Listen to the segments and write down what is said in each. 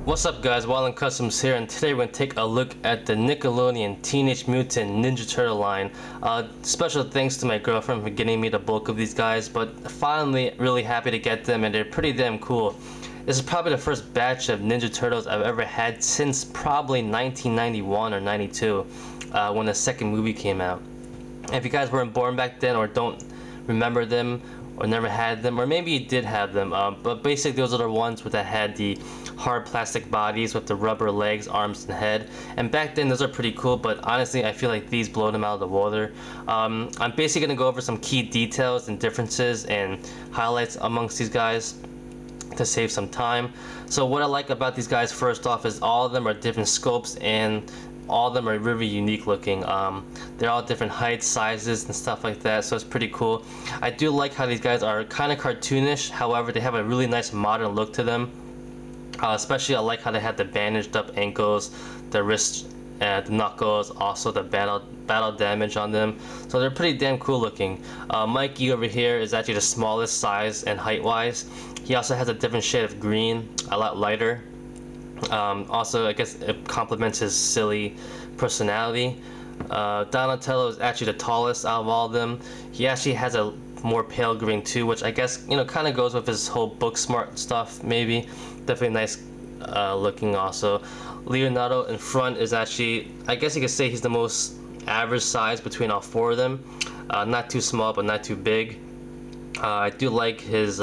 What's up guys, Wildin Customs here, and today we're going to take a look at the Nickelodeon Teenage Mutant Ninja Turtle line. Special thanks to my girlfriend for getting me the bulk of these guys, but finally really happy to get them, and they're pretty damn cool. This is probably the first batch of Ninja Turtles I've ever had since probably 1991 or 92 when the second movie came out. And if you guys weren't born back then or don't remember them or never had them, or maybe you did have them, but basically those are the ones that had the hard plastic bodies with the rubber legs, arms, and head. And back then those are pretty cool, but honestly I feel like these blow them out of the water. I'm basically going to go over some key details and differences and highlights amongst these guys to save some time. So what I like about these guys, first off, is all of them are different scopes and all of them are really unique looking. They're all different heights, sizes, and stuff like that, so it's pretty cool. I do like how these guys are kind of cartoonish, however they have a really nice modern look to them. Especially I like how they have the bandaged up ankles, the wrists, the knuckles, also the battle damage on them. So they're pretty damn cool looking. Mikey over here is actually the smallest size and height wise. He also has a different shade of green, a lot lighter. Also, I guess it complements his silly personality. Donatello is actually the tallest out of all of them. He actually has a more pale green too, which I guess, you know, kind of goes with his whole book smart stuff maybe. Definitely nice looking also. Leonardo in front is actually, I guess you could say he's the most average size between all four of them. Not too small but not too big. I do like his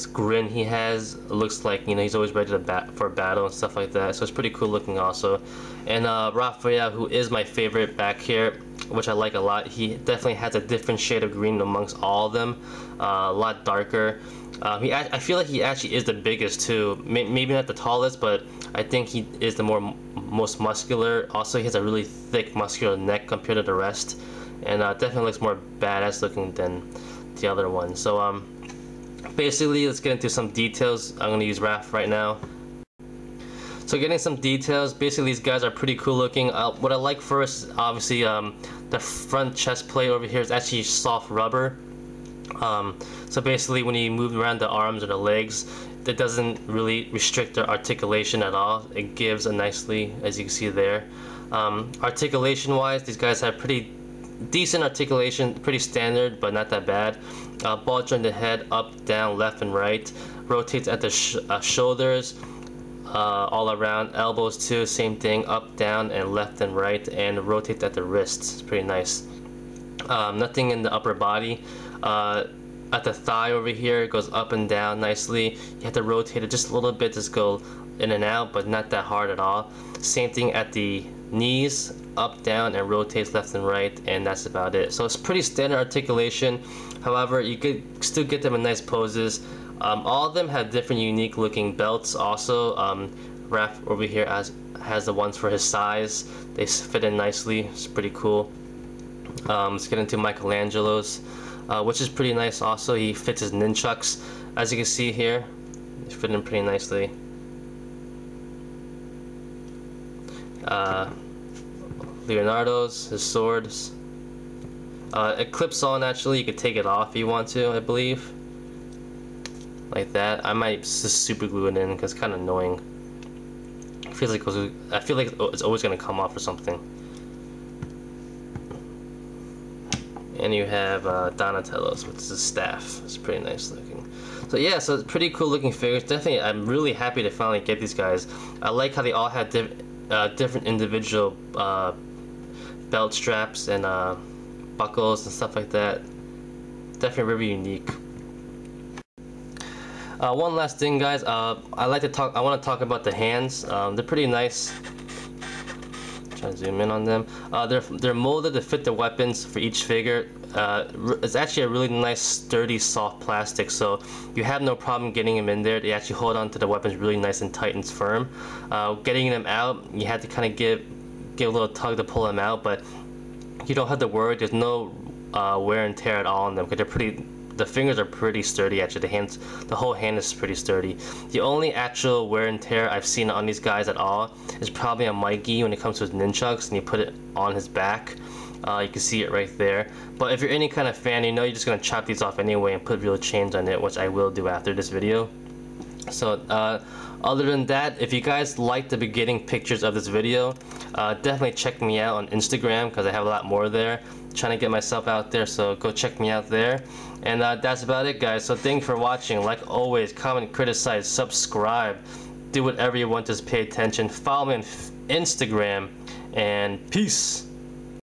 grin he has. It looks like, you know, he's always ready to for battle and stuff like that, so it's pretty cool looking also. And Raphael, who is my favorite back here, which I like a lot, he definitely has a different shade of green amongst all of them, a lot darker. I feel like he actually is the biggest too, maybe not the tallest, but I think he is the most muscular. Also, he has a really thick muscular neck compared to the rest, and definitely looks more badass looking than the other one. So basically, let's get into some details. I'm going to use Raph right now. So getting some details, basically these guys are pretty cool looking. What I like first, obviously, the front chest plate over here is actually soft rubber. So basically when you move around the arms or the legs, that doesn't really restrict their articulation at all. It gives a nicely, as you can see there. Articulation wise, these guys have pretty decent articulation, pretty standard but not that bad. Bulge on the head, up, down, left, and right. Rotates at the shoulders, all around. Elbows too, same thing, up, down, and left and right. And rotates at the wrists. It's pretty nice. Nothing in the upper body. At the thigh over here, it goes up and down nicely. You have to rotate it just a little bit, just go in and out, but not that hard at all. Same thing at the knees, up, down, and rotates left and right, and that's about it. So it's pretty standard articulation. However, you could still get them in nice poses. All of them have different unique looking belts also. Raph over here has the ones for his size. They fit in nicely. It's pretty cool. Let's get into Michelangelo's, which is pretty nice also. He fits his nunchucks, as you can see here. They fit in pretty nicely. Leonardo's, his swords. It clips on actually. You could take it off if you want to, I believe. Like that. I might just super glue it in because it's kind of annoying. I feel like it's always gonna come off or something. And you have Donatello's, which is a staff. It's pretty nice looking. So yeah, so it's pretty cool looking figures. Definitely, I'm really happy to finally get these guys. I like how they all have different individual belt straps and buckles and stuff like that. Definitely very unique. One last thing, guys. I want to talk about the hands. They're pretty nice. Try to zoom in on them. They're molded to fit the weapons for each figure. It's actually a really nice, sturdy, soft plastic, so you have no problem getting them in there. They actually hold on to the weapons really nice and tight and firm. Getting them out, you have to kind of give a little tug to pull them out, but you don't have to worry. There's no wear and tear at all on them because the fingers are pretty sturdy actually. The whole hand is pretty sturdy. The only actual wear and tear I've seen on these guys at all is probably on Mikey when it comes to his nunchucks and you put it on his back. You can see it right there. But if you're any kind of fan, you know you're just going to chop these off anyway and put real chains on it, which I will do after this video. So other than that, if you guys like the beginning pictures of this video, definitely check me out on Instagram because I have a lot more there. Trying to get myself out there, so go check me out there. And that's about it, guys. So thanks for watching. Like always, comment, criticize, subscribe, do whatever you want, just pay attention. Follow me on Instagram, and peace.